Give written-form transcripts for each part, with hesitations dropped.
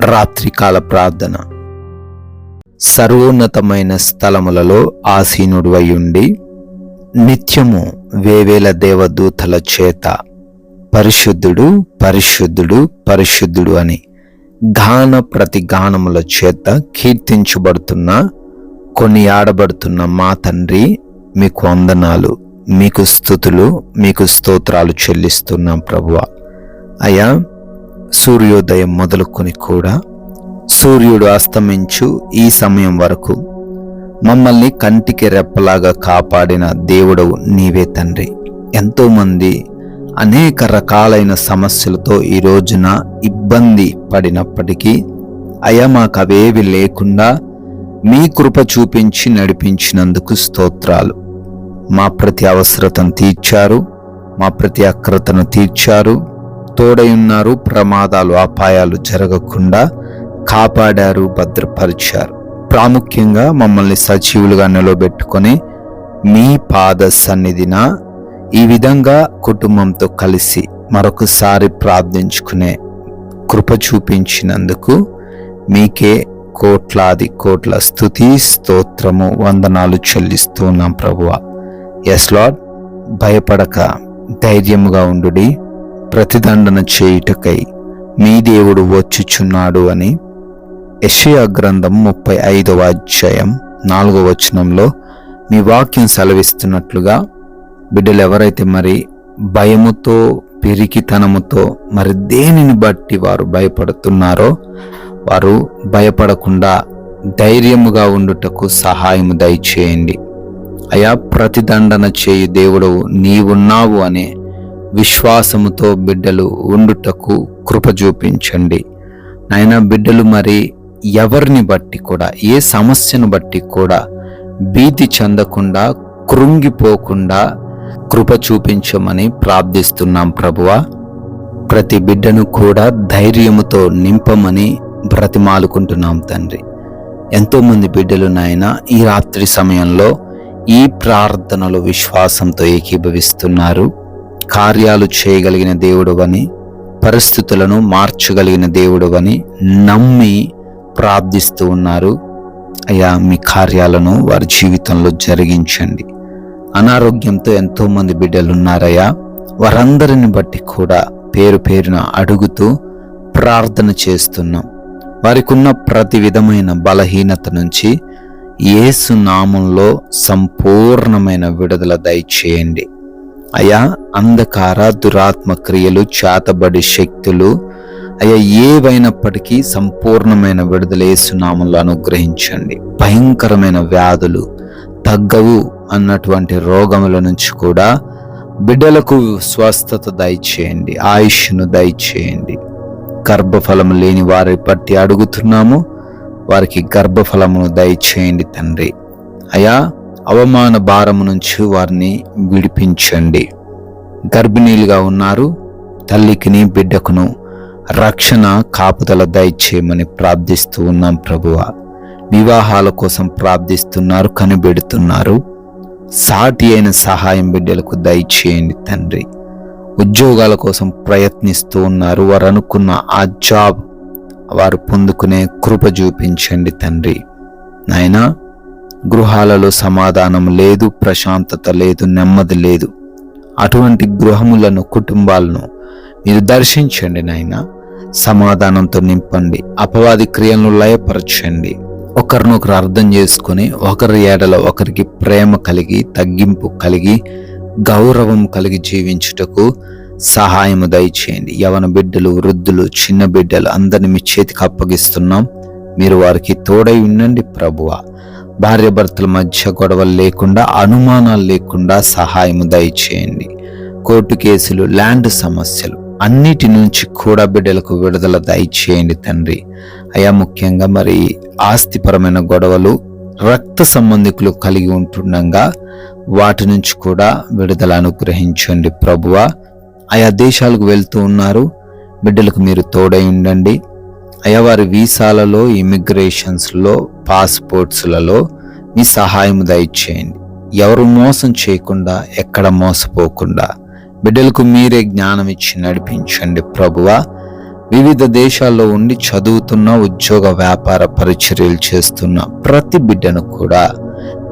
రాత్రికాల ప్రార్థన. సర్వోన్నతమైన స్థలములలో ఆసీనుడవై ఉండి నిత్యము వేవేల దేవదూతల చేత పరిశుద్ధుడు పరిశుద్ధుడు పరిశుద్ధుడు అని గాన ప్రతిగానముల చేత కీర్తించబడుతున్న కొనియాడబడుతున్న మా తండ్రి, మీకు వందనాలు, మీకు స్తుతులు, మీకు స్తోత్రాలు చెల్లిస్తున్నాం ప్రభువా. అయ్యా, సూర్యోదయం మొదలుకొని కూడా సూర్యుడు అస్తమించు ఈ సమయం వరకు మమ్మల్ని కంటికి రెప్పలాగా కాపాడిన దేవుడవు నీవే తండ్రి. ఎంతోమంది అనేక రకాలైన సమస్యలతో ఈ రోజున ఇబ్బంది పడినప్పటికీ అయ్యా, మాకు అవేవి లేకుండా మీ కృప చూపించి నడిపించినందుకు స్తోత్రాలు. మా ప్రతి అవసరతను తీర్చారు, మా ప్రతి అక్రతను తీర్చారు, తోడై ఉన్నారు, ప్రమాదాలు అపాయాలు జరగకుండా కాపాడారు, భద్రపరిచారు. ప్రాముఖ్యంగా మమ్మల్ని సజీవులుగా నిలబెట్టుకొని మీ పాద సన్నిధిన ఈ విధంగా కుటుంబంతో కలిసి మరొకసారి ప్రార్థించుకునే కృప చూపించినందుకు మీకే కోట్లాది కోట్ల స్తుతి స్తోత్రము వందనాలు చెల్లిస్తూ ఉన్నాం ప్రభువా. ఎస్ లార్డ్, భయపడక ధైర్యముగా ఉండుడి, ప్రతిదండన చేయుటకై మీ దేవుడు వచ్చుచున్నాడు అని యెషయా గ్రంథం 35వ అధ్యాయం 4వ వచనంలో మీ వాక్యం సెలవిస్తున్నట్లుగా బిడ్డలు ఎవరైతే మరి భయముతో పిరికితనముతో మరి దేనిని బట్టి వారు భయపడుతున్నారో వారు భయపడకుండా ధైర్యముగా ఉండుటకు సహాయము దయచేయండి. అయా, ప్రతిదండన చేయు దేవుడు నీవున్నావు అనే విశ్వాసముతో బిడ్డలు ఉండుటకు కృప చూపించండి నాయన. బిడ్డలు మరి ఎవరిని బట్టి కూడా, ఏ సమస్యను బట్టి కూడా భీతి చెందకుండా కృంగిపోకుండా కృప చూపించమని ప్రార్థిస్తున్నాం ప్రభువా. ప్రతి బిడ్డను కూడా ధైర్యముతో నింపమని బ్రతిమాలుకుంటున్నాం తండ్రి. ఎంతోమంది బిడ్డలు నాయన ఈ రాత్రి సమయంలో ఈ ప్రార్థనలో విశ్వాసంతో ఏకీభవిస్తున్నారు. కార్యాలు చేయగలిగిన దేవుడవని, పరిస్థితులను మార్చగలిగిన దేవుడవని నమ్మి ప్రార్థిస్తూ ఉన్నారు. అయ్యా, మీ కార్యాలను వారి జీవితంలో జరిగించండి. అనారోగ్యంతో ఎంతోమంది బిడ్డలు ఉన్నారయ్యా, వారందరిని బట్టి కూడా పేరు పేరున అడుగుతూ ప్రార్థన చేస్తున్నాం. వారికి ఉన్న ప్రతి విధమైన బలహీనత నుంచి యేసు నామంలో సంపూర్ణమైన విడుదల దయచేయండి. అయా, అంధకార దురాత్మ క్రియలు, చేతబడి శక్తులు అయ్యా ఏవైనప్పటికీ సంపూర్ణమైన విడుదల యేసు నామంలో అనుగ్రహించండి. భయంకరమైన వ్యాధులు, తగ్గవు అన్నటువంటి రోగముల నుంచి కూడా బిడ్డలకు స్వస్థత దయచేయండి, ఆయుష్ను దయచేయండి. గర్భఫలము లేని వారి బట్టి అడుగుతున్నాము, వారికి గర్భఫలమును దయచేయండి తండ్రి. అయా, అవమాన భారము నుంచి వారిని విడిపించండి. గర్భిణీలుగా ఉన్నారు, తల్లికిని బిడ్డకును రక్షణ కాపుదల దయచేయమని ప్రార్థిస్తూ ఉన్నాం ప్రభువా. వివాహాల కోసం ప్రార్థిస్తున్నారు, కనిపెడుతున్నారు. సాటి అయిన సహాయం బిడ్డలకు దయచేయండి తండ్రి. ఉద్యోగాల కోసం ప్రయత్నిస్తూ ఉన్నారు, వారు అనుకున్న ఆ జాబ్ వారు పొందుకునే కృప చూపించండి తండ్రి. నాయనా, గృహాలలో సమాధానం లేదు, ప్రశాంతత లేదు, నెమ్మది లేదు. అటువంటి గృహములను, కుటుంబాలను మీరు దర్శించండి నాయన. సమాధానంతో నింపండి, అపవాది క్రియలను లయపరచండి. ఒకరినొకరు అర్థం చేసుకుని ఒకరి ఏడల ఒకరికి ప్రేమ కలిగి, తగ్గింపు కలిగి, గౌరవం కలిగి జీవించుటకు సహాయము దయచేయండి. యవన బిడ్డలు, వృద్ధులు, చిన్న బిడ్డలు అందరిని మీ చేతికి అప్పగిస్తున్నాం. మీరు వారికి తోడై ఉండండి ప్రభువా. భార్యాభర్తల మధ్య గొడవలు లేకుండా, అనుమానాలు లేకుండా సహాయము దయచేయండి. కోర్టు కేసులు, ల్యాండ్ సమస్యలు అన్నిటి నుంచి కూడా బిడ్డలకు విడుదల దయచేయండి తండ్రి. అయా, ముఖ్యంగా మరి ఆస్తిపరమైన గొడవలు, రక్త సంబంధికులు కలిగి ఉంటుండగా వాటి నుంచి కూడా విడుదల అనుగ్రహించండి ప్రభువా. ఆయా దేశాలకు వెళ్తూ ఉన్నారు, బిడ్డలకు మీరు తోడై ఉండండి. అయా, వారి వీసాలలో, ఇమిగ్రేషన్స్లో, పాస్పోర్ట్స్లలో మీ సహాయం దయచేయండి. ఎవరు మోసం చేయకుండా, ఎక్కడ మోసపోకుండా బిడ్డలకు మీరే జ్ఞానం ఇచ్చి నడిపించండి ప్రభువా. వివిధ దేశాల్లో ఉండి చదువుతున్న, ఉద్యోగ వ్యాపార పరిచర్యలు చేస్తున్న ప్రతి బిడ్డను కూడా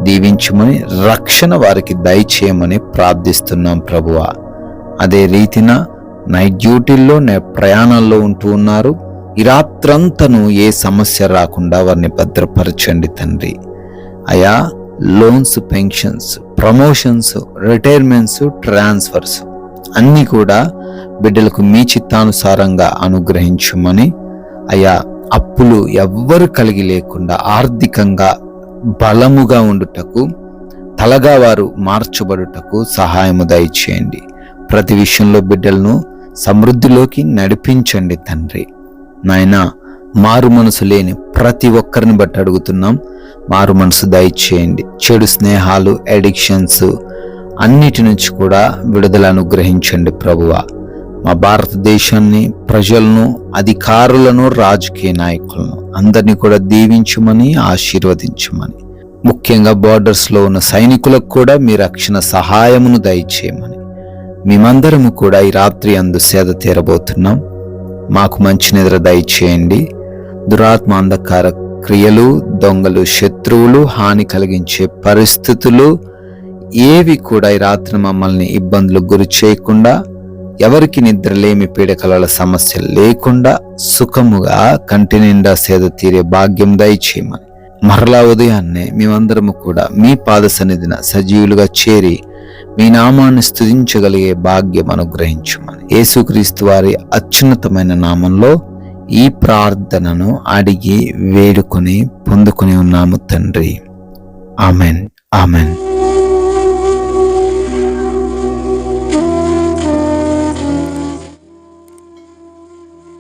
దీవించమని, రక్షణ వారికి దయచేయమని ప్రార్థిస్తున్నాం ప్రభువా. అదే రీతిన నైట్ డ్యూటీల్లో, ప్రయాణాల్లో ఉంటూ ఉన్నారు. ఈ రాత్రంతను ఏ సమస్య రాకుండా వారిని భద్రపరచండి తండ్రి. అయా, loans, pensions, promotions, retirements, transfers అన్నీ కూడా బిడ్డలకు మీ చిత్తానుసారంగా అనుగ్రహించమని, అయా అప్పులు ఎవ్వరు కలిగి లేకుండా ఆర్థికంగా బలముగా ఉండుటకు, తలగా వారు మార్చబడుటకు సహాయము దయచేయండి. ప్రతి విషయంలో బిడ్డలను సమృద్ధిలోకి నడిపించండి తండ్రి. నాయనా, మారు మనసు లేని ప్రతి ఒక్కరిని బట్టి అడుగుతున్నాం, మారు మనసు దయచేయండి. చెడు స్నేహాలు, అడిక్షన్స్ అన్నిటి నుంచి కూడా విడుదల అనుగ్రహించండి ప్రభువా. మా భారతదేశాన్ని, ప్రజలను, అధికారులను, రాజకీయ నాయకులను అందరినీ కూడా దీవించమని, ఆశీర్వదించమని, ముఖ్యంగా బార్డర్స్లో ఉన్న సైనికులకు కూడా మీ రక్షణ సహాయమును దయచేయమని, మేమందరము కూడా ఈ రాత్రి అందు సేద తీరబోతున్నాం. మాకు మంచి నిద్ర దయచేయండి. దురాత్మ, అంధకార క్రియలు, దొంగలు, శత్రువులు, హాని కలిగించే పరిస్థితులు ఏవి కూడా ఈ రాత్రి మమ్మల్ని ఇబ్బందులకు గురి చేయకుండా, ఎవరికి నిద్రలేమి, పీడకలల సమస్య లేకుండా సుఖముగా కంటి నిండా సేద తీరే భాగ్యం దయచేయమని, మరలా ఉదయాన్నే మేమందరము కూడా మీ పాద సన్నిధిన సజీవులుగా చేరి మీ నామాన్ని స్తుతించగలిగే భాగ్యం అనుగ్రహించమని, యేసుక్రీస్తు వారి అత్యున్నతమైన నామంలో ఈ ప్రార్థనను అడిగి వేడుకొని పొందుకొని ఉన్నాము తండ్రి. Amen, amen.